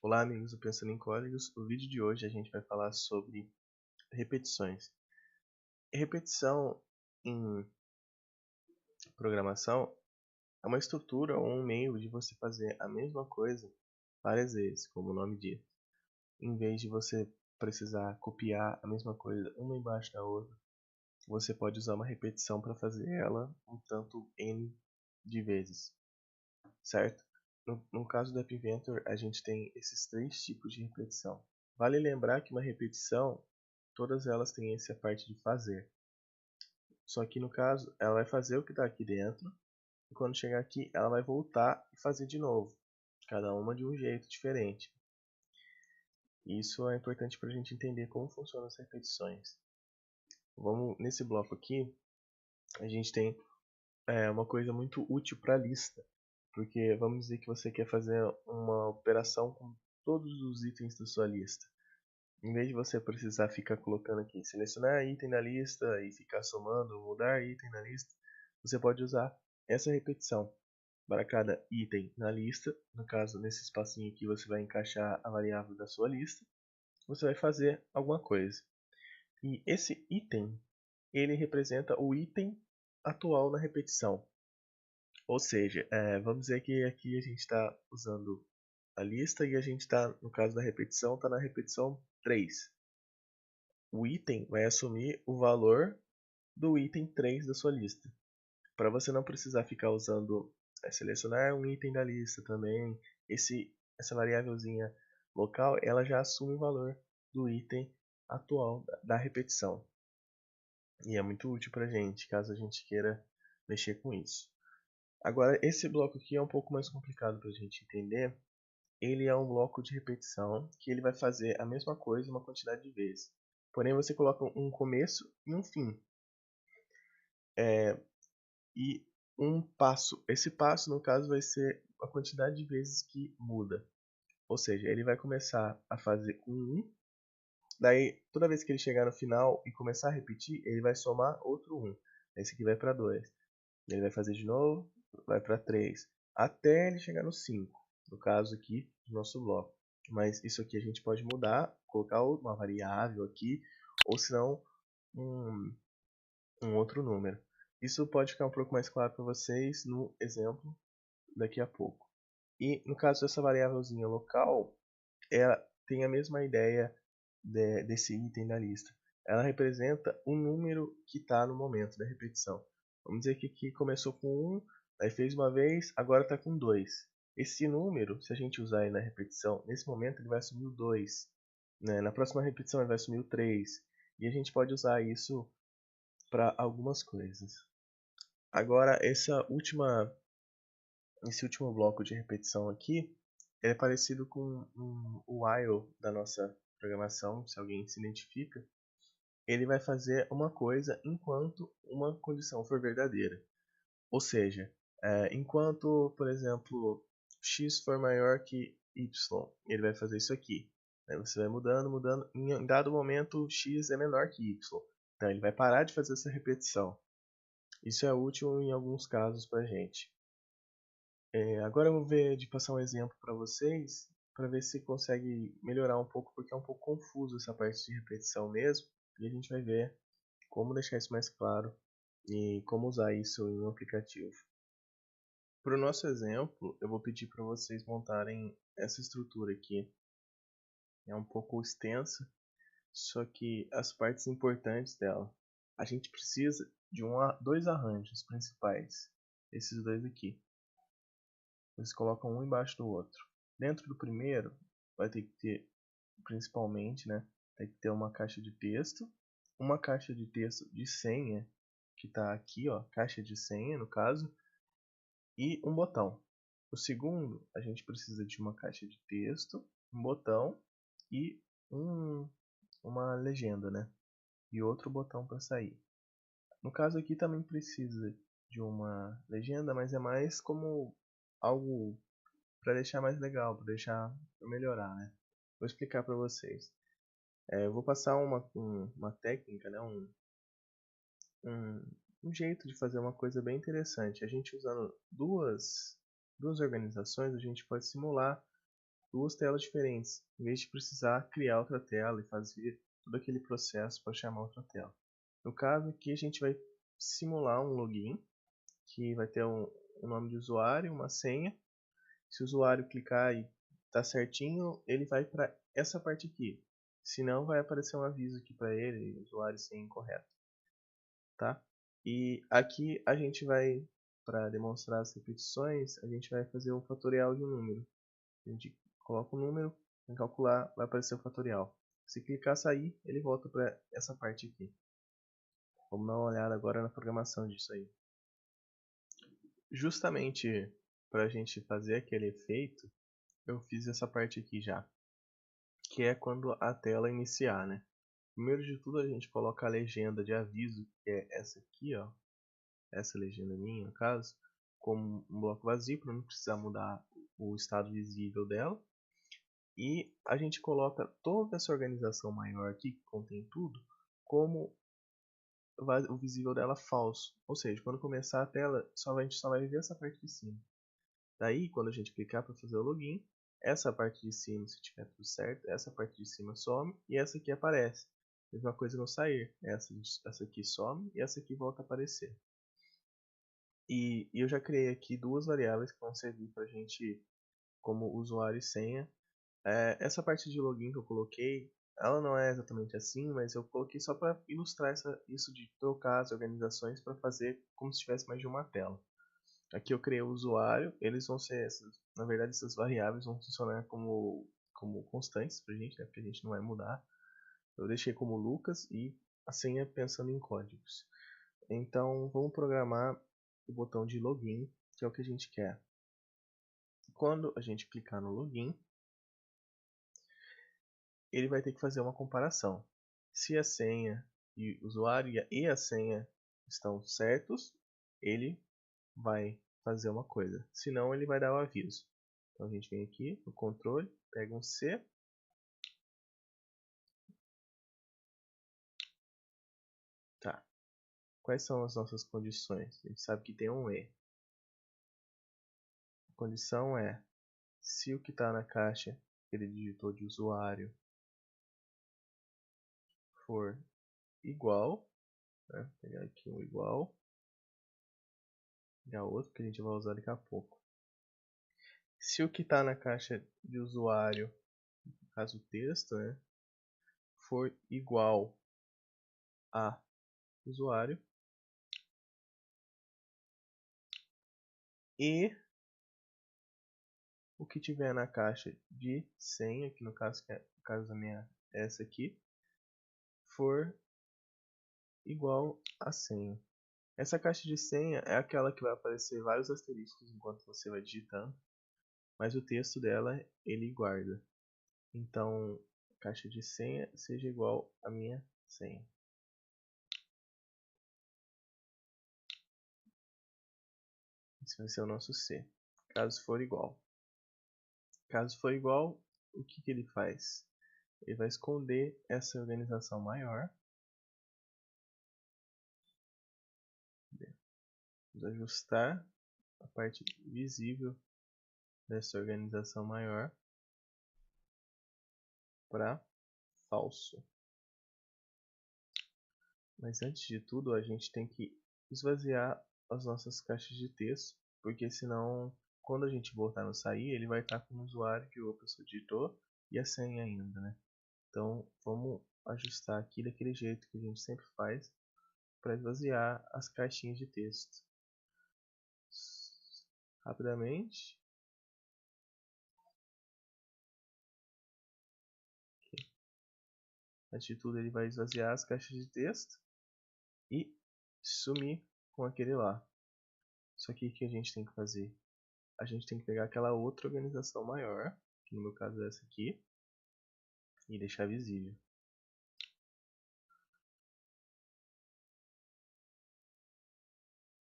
Olá amigos do Pensando em Códigos, no vídeo de hoje a gente vai falar sobre repetições. Repetição em programação é uma estrutura ou um meio de você fazer a mesma coisa várias vezes, como o nome diz. Em vez de você precisar copiar a mesma coisa uma embaixo da outra, você pode usar uma repetição para fazer ela um tanto N de vezes, certo? No caso do App Inventor, a gente tem esses três tipos de repetição. Vale lembrar que uma repetição, todas elas têm essa parte de fazer. Só que no caso, ela vai fazer o que está aqui dentro, e quando chegar aqui, ela vai voltar e fazer de novo. Cada uma de um jeito diferente. Isso é importante para a gente entender como funcionam as repetições. Nesse bloco aqui, a gente tem uma coisa muito útil para a lista. Porque vamos dizer que você quer fazer uma operação com todos os itens da sua lista. Em vez de você precisar ficar colocando aqui, selecionar item na lista e ficar somando, mudar item na lista, você pode usar essa repetição. Para cada item na lista, no caso nesse espacinho aqui você vai encaixar a variável da sua lista, você vai fazer alguma coisa. E esse item, ele representa o item atual na repetição. Ou seja, vamos dizer que aqui a gente está usando a lista e a gente está, no caso da repetição, está na repetição 3. O item vai assumir o valor do item 3 da sua lista. Para você não precisar ficar usando selecionar um item da lista também, essa variávelzinha local, ela já assume o valor do item atual da repetição. E é muito útil para a gente, caso a gente queira mexer com isso. Agora, esse bloco aqui é um pouco mais complicado para a gente entender. Ele é um bloco de repetição que ele vai fazer a mesma coisa uma quantidade de vezes. Porém, você coloca um começo e um fim. E um passo. Esse passo, no caso, vai ser a quantidade de vezes que muda. Ou seja, ele vai começar a fazer com 1. Daí, toda vez que ele chegar no final e começar a repetir, ele vai somar outro 1. Esse aqui vai para 2. Ele vai fazer de novo, vai para 3, até ele chegar no 5, no caso aqui do nosso bloco. Mas isso aqui a gente pode mudar, colocar uma variável aqui, ou se não um outro número. Isso pode ficar um pouco mais claro para vocês no exemplo daqui a pouco. E no caso dessa variávelzinha local, ela tem a mesma ideia desse item da lista. Ela representa um número que está no momento da repetição. Vamos dizer que aqui começou com 1, aí fez uma vez, agora está com 2. Esse número, se a gente usar ele na repetição, nesse momento ele vai assumir o 2. Né? Na próxima repetição ele vai assumir o 3. E a gente pode usar isso para algumas coisas. Agora, esse último bloco de repetição aqui, é parecido com o while da nossa programação, se alguém se identifica. Ele vai fazer uma coisa enquanto uma condição for verdadeira. Ou seja, enquanto, por exemplo, x for maior que y, ele vai fazer isso aqui. Aí você vai mudando, mudando. Em dado momento, x é menor que y. Então ele vai parar de fazer essa repetição. Isso é útil em alguns casos para a gente. Agora eu vou ver de passar um exemplo para vocês, para ver se consegue melhorar um pouco, porque é um pouco confuso essa parte de repetição mesmo. E a gente vai ver como deixar isso mais claro e como usar isso em um aplicativo. Para o nosso exemplo, eu vou pedir para vocês montarem essa estrutura aqui. É um pouco extensa, só que as partes importantes dela. A gente precisa de dois arranjos principais, esses dois aqui. Eles colocam um embaixo do outro. Dentro do primeiro, vai ter que ter, principalmente, né, tem que ter uma caixa de texto de senha, que está aqui, ó, caixa de senha no caso, e um botão. O segundo, a gente precisa de uma caixa de texto, um botão e uma legenda, né? E outro botão para sair. No caso aqui também precisa de uma legenda, mas é mais como algo para deixar mais legal, para melhorar, né? Vou explicar para vocês. Eu vou passar uma técnica, né? um jeito de fazer uma coisa bem interessante. A gente usando duas organizações, a gente pode simular duas telas diferentes, em vez de precisar criar outra tela e fazer todo aquele processo para chamar outra tela. No caso aqui a gente vai simular um login, que vai ter um nome de usuário, uma senha. Se o usuário clicar e tá certinho, ele vai para essa parte aqui. Senão vai aparecer um aviso aqui para ele, usuário senha incorreto, tá? E aqui a gente vai, para demonstrar as repetições, a gente vai fazer um fatorial de um número. A gente coloca o número, vai calcular, vai aparecer o fatorial. Se clicar sair, ele volta para essa parte aqui. Vamos dar uma olhada agora na programação disso aí. Justamente para a gente fazer aquele efeito, eu fiz essa parte aqui já, que é quando a tela iniciar, né? Primeiro de tudo a gente coloca a legenda de aviso, que é essa aqui, ó, essa legenda minha, no caso, como um bloco vazio para não precisar mudar o estado visível dela. E a gente coloca toda essa organização maior aqui, que contém tudo, como o visível dela falso. Ou seja, quando começar a tela, a gente só vai ver essa parte de cima. Daí, quando a gente clicar para fazer o login, essa parte de cima, se tiver tudo certo, essa parte de cima some e essa aqui aparece. Mesma coisa no sair, essa aqui some e essa aqui volta a aparecer. E eu já criei aqui duas variáveis que vão servir para a gente como usuário e senha. Essa parte de login que eu coloquei, ela não é exatamente assim, mas eu coloquei só para ilustrar isso de trocar as organizações para fazer como se tivesse mais de uma tela. Aqui eu criei o usuário, eles vão ser na verdade essas variáveis vão funcionar como constantes pra gente, né, porque a gente não vai mudar. Eu deixei como Lucas e a senha pensando em códigos. Então vamos programar o botão de login, que é o que a gente quer. Quando a gente clicar no login, ele vai ter que fazer uma comparação. Se a senha e o usuário e a senha estão certos, ele vai fazer uma coisa. Senão ele vai dar o aviso. Então a gente vem aqui no controle, pega um C. Tá. Quais são as nossas condições? A gente sabe que tem um E. A condição é se o que está na caixa que ele digitou de usuário for igual, né? Vou pegar aqui um igual e a outro que a gente vai usar daqui a pouco. Se o que está na caixa de usuário, no caso o texto, né, for igual a usuário e o que tiver na caixa de senha, que no caso, no caso da minha é essa aqui, for igual a senha. Essa caixa de senha é aquela que vai aparecer vários asteriscos enquanto você vai digitando, mas o texto dela ele guarda. Então, caixa de senha seja igual a minha senha. Esse vai ser o nosso C. Caso for igual. Caso for igual, o que ele faz? Ele vai esconder essa organização maior. Vamos ajustar a parte visível dessa organização maior para falso. Mas antes de tudo, a gente tem que esvaziar as nossas caixas de texto, porque senão, quando a gente voltar no sair, ele vai estar com o usuário que a pessoa digitou e a senha ainda, né? Então, vamos ajustar aqui daquele jeito que a gente sempre faz para esvaziar as caixinhas de texto. Rapidamente. Antes de tudo, ele vai esvaziar as caixas de texto e sumir com aquele lá. Só que o que a gente tem que fazer? A gente tem que pegar aquela outra organização maior, que no meu caso é essa aqui, e deixar visível.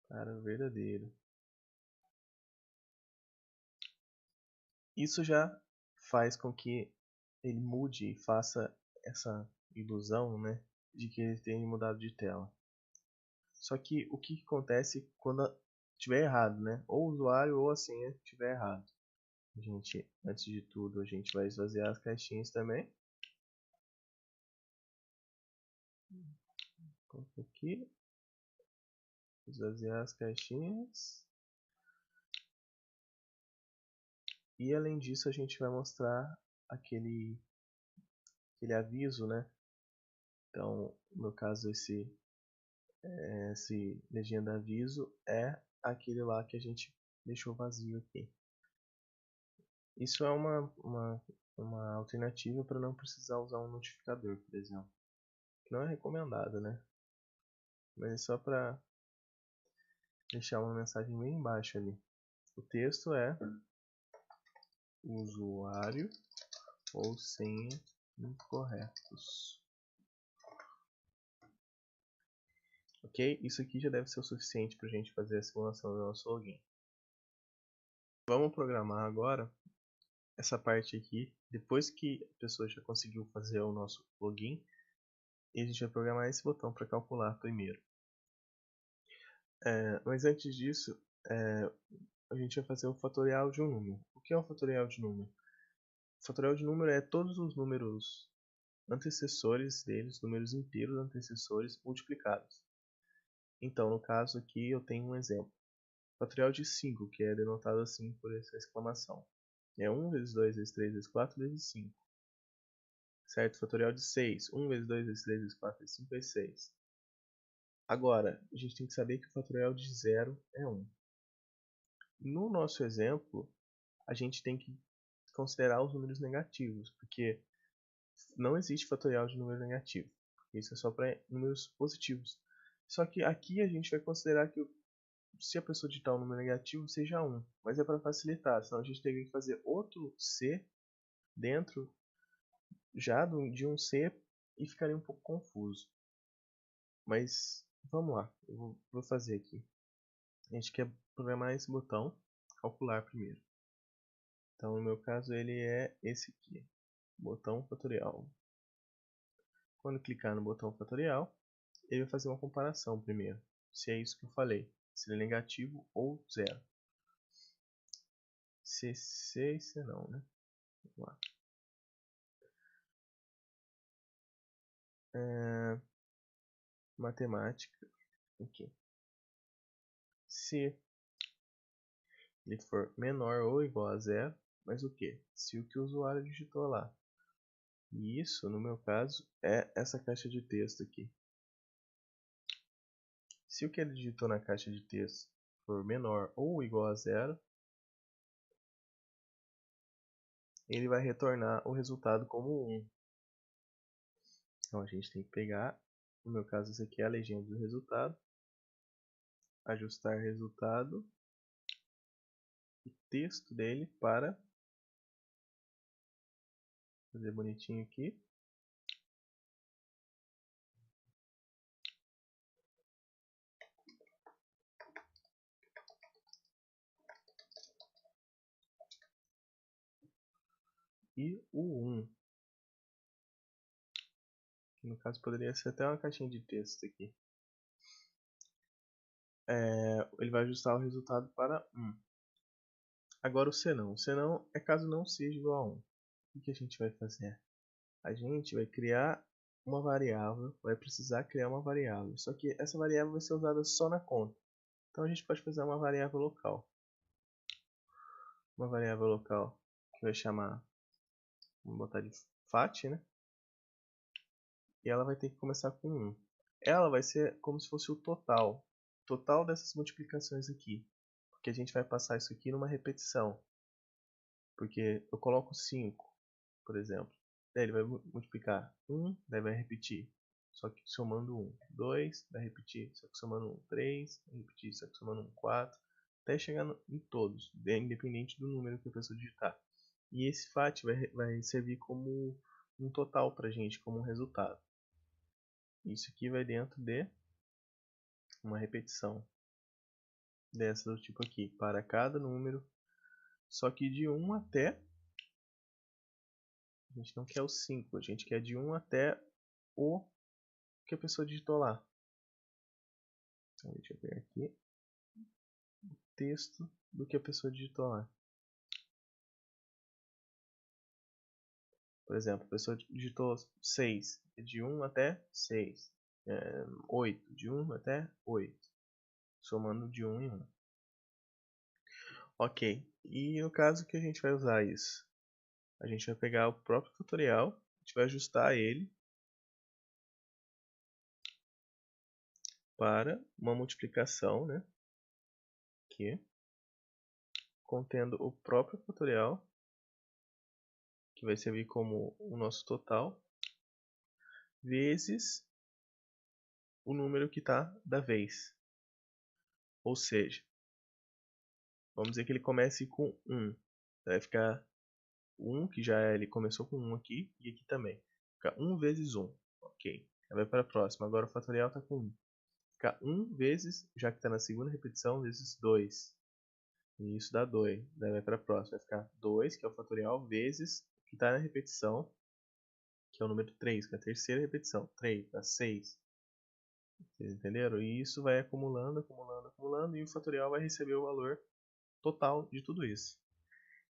Para o verdadeiro. Isso já faz com que ele mude e faça essa ilusão, né, de que ele tenha mudado de tela. Só que o que acontece quando tiver errado, né? Ou o usuário ou a senha tiver errado. A gente, antes de tudo, a gente vai esvaziar as caixinhas também. Coloca aqui. Esvaziar as caixinhas. E além disso, a gente vai mostrar aquele aviso, né? Então, no caso, esse legenda aviso é aquele lá que a gente deixou vazio aqui. Isso é uma alternativa para não precisar usar um notificador, por exemplo. Não é recomendado, né? Mas é só para deixar uma mensagem bem embaixo ali. O texto é usuário ou senha incorretos. Ok? Isso aqui já deve ser o suficiente para a gente fazer a simulação do nosso login. Vamos programar agora essa parte aqui. Depois que a pessoa já conseguiu fazer o nosso login, e a gente vai programar esse botão para calcular primeiro. Mas antes disso, a gente vai fazer o fatorial de um número. O que é o fatorial de número? O fatorial de número é todos os números antecessores deles, números inteiros antecessores multiplicados. Então, no caso aqui, eu tenho um exemplo. Fatorial de 5, que é denotado assim por essa exclamação. É 1 vezes 2 vezes 3 vezes 4 vezes 5. Certo? Fatorial de 6. 1 vezes 2 vezes 3 vezes 4 vezes 5 vezes 6. Agora, a gente tem que saber que o fatorial de 0 é 1. No nosso exemplo, a gente tem que considerar os números negativos, porque não existe fatorial de número negativo. Isso é só para números positivos. Só que aqui a gente vai considerar que se a pessoa digitar um número negativo, seja 1. Mas é para facilitar, senão a gente teria que fazer outro C dentro já de um C e ficaria um pouco confuso. Mas vamos lá, eu vou fazer aqui. A gente quer programar esse botão, calcular primeiro. Então no meu caso ele é esse aqui, botão fatorial. Quando clicar no botão fatorial, ele vai fazer uma comparação primeiro, se é isso que eu falei, se ele é negativo ou zero. Se C e C não, né? Vamos lá. Matemática, aqui. Se ele for menor ou igual a zero, mas o que? Se o que o usuário digitou lá. E isso, no meu caso, é essa caixa de texto aqui. Se o que ele digitou na caixa de texto for menor ou igual a zero, ele vai retornar o resultado como 1. Então a gente tem que pegar, no meu caso esse aqui é a legenda do resultado, ajustar resultado, o texto dele para, fazer bonitinho aqui, e o 1. Que no caso poderia ser até uma caixinha de texto aqui. Ele vai ajustar o resultado para 1. Agora o senão. O senão é caso não seja igual a 1. O que a gente vai fazer? A gente vai criar uma variável, vai precisar criar uma variável. Só que essa variável vai ser usada só na conta. Então a gente pode fazer uma variável local. Uma variável local que vai chamar, vamos botar de fat, né? E ela vai ter que começar com 1. Ela vai ser como se fosse o total dessas multiplicações aqui. Porque a gente vai passar isso aqui numa repetição. Porque eu coloco 5, por exemplo. Daí ele vai multiplicar 1, daí vai repetir, só que somando 1. 2, vai repetir, só que somando 1. 3, vai repetir, só que somando 1. 4, até chegar em todos, independente do número que a pessoa digitar. E esse FAT vai servir como um total pra gente, como um resultado. Isso aqui vai dentro de uma repetição dessa do tipo aqui, para cada número, só que de 1 até, a gente não quer o 5, a gente quer de 1 até o que a pessoa digitou lá. Então, deixa eu ver aqui o texto do que a pessoa digitou lá. Por exemplo, a pessoa digitou 6, de 1 até 6. 8, de 1 até 8. Somando de 1 em 1. Ok, e no caso que a gente vai usar isso? A gente vai pegar o próprio fatorial, a gente vai ajustar ele para uma multiplicação, né? Aqui, contendo o próprio fatorial, que vai servir como o nosso total, vezes o número que está da vez. Ou seja, vamos dizer que ele comece com 1. Vai ficar 1, que já ele começou com 1 aqui, e aqui também. Fica 1 vezes 1. Ok. Aí vai para a próxima. Agora o fatorial está com 1. Fica 1 vezes, já que está na segunda repetição, vezes 2. E isso dá 2. Daí vai para a próxima. Vai ficar 2, que é o fatorial, vezes o que está na repetição, que é o número 3, que é a terceira repetição. 3 dá 6. Vocês entenderam? E isso vai acumulando, acumulando, acumulando, e o fatorial vai receber o valor total de tudo isso.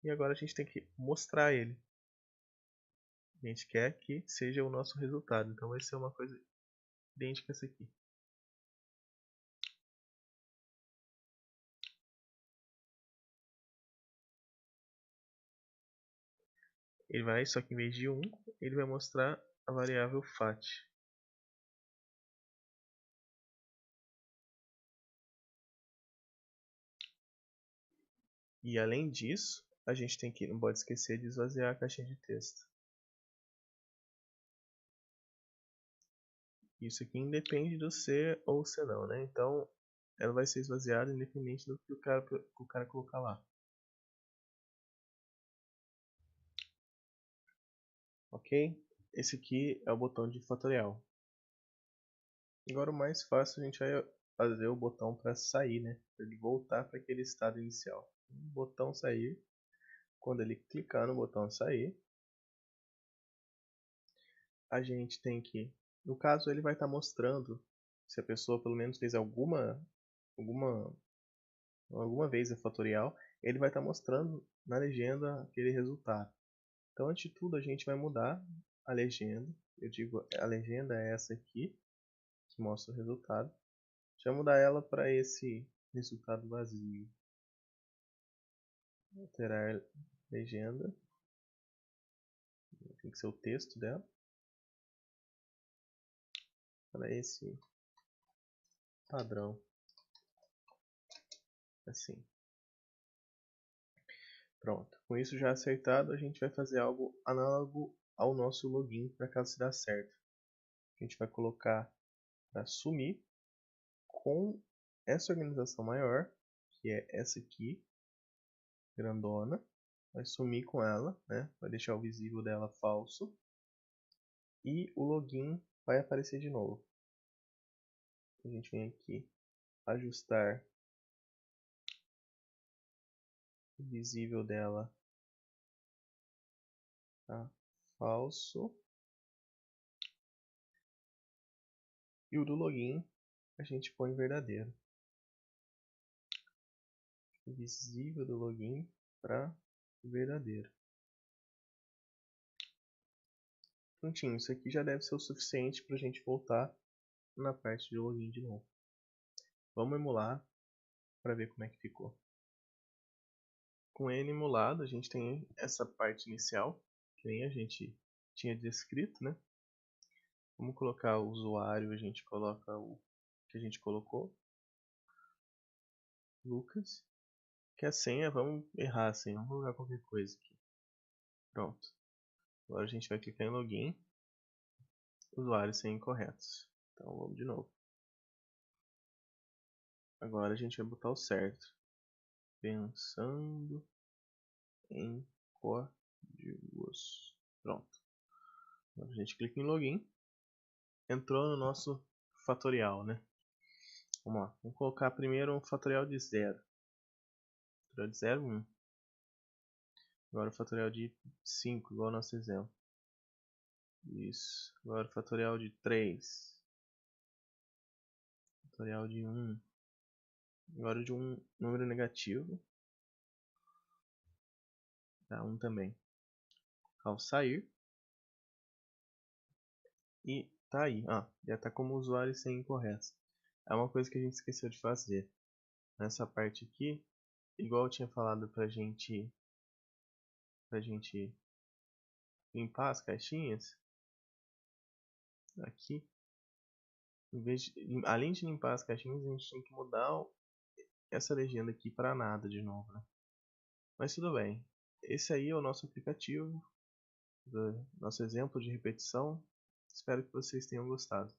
E agora a gente tem que mostrar ele. A gente quer que seja o nosso resultado. Então vai ser uma coisa idêntica a essa aqui. Ele vai, só que em vez de 1, ele vai mostrar a variável fat. E além disso, a gente tem que, não pode esquecer de esvaziar a caixinha de texto. Isso aqui independe do ser ou ser não, né? Então, ela vai ser esvaziada independente do que o cara colocar lá. Ok? Esse aqui é o botão de fatorial. Agora o mais fácil a gente vai fazer o botão para sair, né? Para ele voltar para aquele estado inicial. O botão sair, quando ele clicar no botão sair, a gente tem que, no caso ele vai estar mostrando se a pessoa pelo menos fez alguma vez a fatorial, ele vai estar mostrando na legenda aquele resultado. Então antes de tudo a gente vai mudar a legenda. Eu digo, a legenda é essa aqui, que mostra o resultado. Deixa eu mudar ela para esse resultado vazio. Alterar legenda. Tem que ser o texto dela. Para esse padrão. Assim. Pronto. Com isso já acertado, a gente vai fazer algo análogo ao nosso login para caso se dá certo. A gente vai colocar para sumir com essa organização maior, que é essa aqui, grandona. Vai sumir com ela, né? Vai deixar o visível dela falso. E o login vai aparecer de novo. A gente vem aqui, ajustar o visível dela a falso. E o do login a gente põe verdadeiro. O visível do login para verdadeiro. Prontinho, isso aqui já deve ser o suficiente para a gente voltar na parte de login de novo. Vamos emular para ver como é que ficou. Com N emulado, a gente tem essa parte inicial, que nem a gente tinha descrito, né? Vamos colocar o usuário, a gente coloca o que a gente colocou. Lucas. Que a senha, vamos errar a senha, vamos colocar qualquer coisa aqui. Pronto. Agora a gente vai clicar em login. Usuário e senha incorretos. Então vamos de novo. Agora a gente vai botar o certo. Pensando em códigos. Pronto. Agora a gente clica em login. Entrou no nosso fatorial, né? Vamos lá. Vamos colocar primeiro um fatorial de 0. Fatorial de 0, 1. Agora o fatorial de 5, igual ao nosso exemplo. Isso. Agora o fatorial de 3. fatorial de 1. Agora de um número negativo. Tá, 1 também. Ao sair. E tá aí, já tá como usuário sem incorreto. É uma coisa que a gente esqueceu de fazer. Nessa parte aqui, igual eu tinha falado pra gente limpar as caixinhas. Aqui, além de limpar as caixinhas, a gente tem que mudar essa legenda aqui para nada de novo, né? Mas tudo bem. Esse aí é o nosso aplicativo, nosso exemplo de repetição. Espero que vocês tenham gostado.